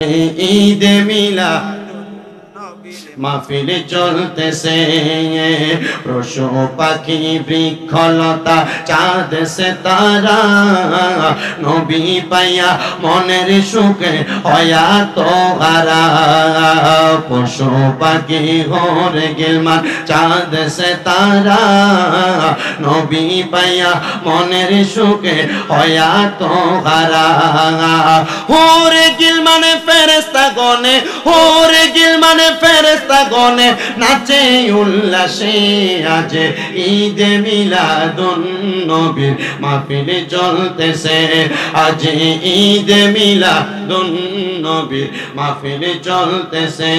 ঈদ মিলাদ মাহফিল চলতেছে, পশু পাখি বৃক্ষলতা চাঁদ সিতারা নবী পাইয়া মনের সুখে হয়া তো হারা। পশু পাখি হরে গিলমান চাঁদ সিতারা নবী পাইয়া মনের সুখে হয়া তো হারা। হরে গিলমানে ফেরেশতা গনে, হরে গিলমানে ফেরেশতা গনে নাচে উল্লাসে, আজ ঈদ মিলাদুন নবীর মাহফিল চলতেছে, আজ ঈদ মিলাদুন নবীর মাহফিল চলতেছে।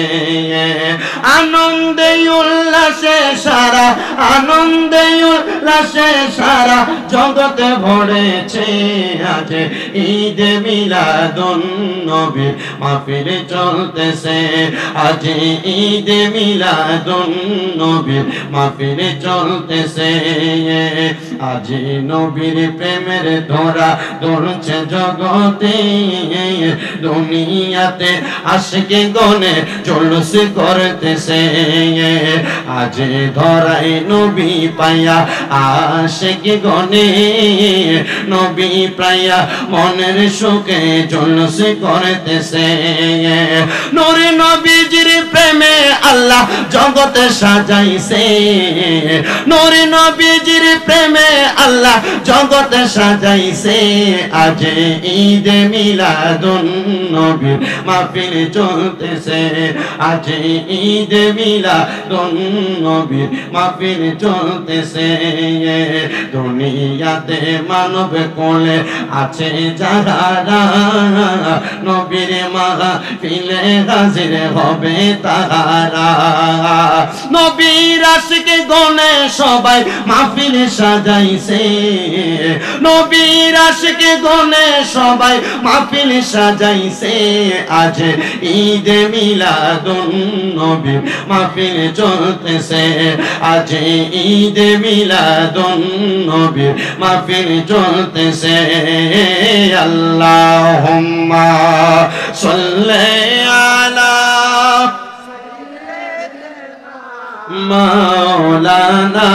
আনন্দে উল্লাসে সারা, আনন্দে উল্লাসে সারা জগতে ভরেছে, আজ ঈদ মিলাদুন নবীর মাহফিল চলতেছে, আজ ঈদ মিলাদুন নবীর মাহফিল চলতেছে। আজ নবীর প্রেমের ধরা ধরছে জগতে, দুনিয়াতে আশিকে গনে জলুস করতেছে, আজ ধরাই নবী পাইয়া আশিকে গনে নবী পাইয়া মনের সুখে জলুস করতেছে। নূরে নবীজির প্রেমে আল্লাহ জগতে সাজাইছে, নূরে নবীজির প্রেমে আল্লাহ জগতে সাজাইছে, আজ ঈদ মিলাদুন নবীর মাহফিল চলতেছে, আজ ঈদ মিলাদুন নবীর মাহফিল চলতেছে। দুনিয়াতে মানব কোলে আছে যারা নবীর মাহফিলে হাজির হবে তারা, নবীর আশিকে গনে সবাই মাহফিল সাজাইছে, নবীর আশিকে গনে সবাই মাহফিল সাজাইছে, আজ ঈদ মিলাদুন নবীর মাহফিল চলতেছে, আজ ঈদ মিলাদুন নবীর মাহফিল চলতেছে। আল্লাহুম্মা সাল্লি আলা মাওলানা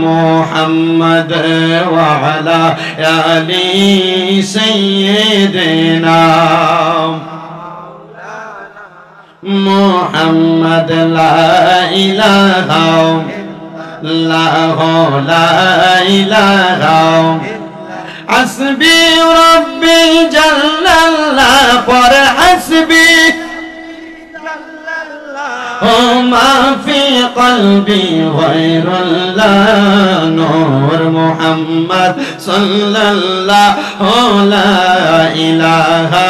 মুহাম্মদ ওয়া আলা আলি সাইয়্যিদিনা মুহাম্মদ লা ইলাহা ইল্লাল্লাহু লা ইলাহা হাসবি রাব্বি জাল্লাল্লাহ পর হাসবি মা ফি কলবি গায়রুল্লাহ নূর মুহাম্মদ সাল্লাল্লাহু লা ইলাহা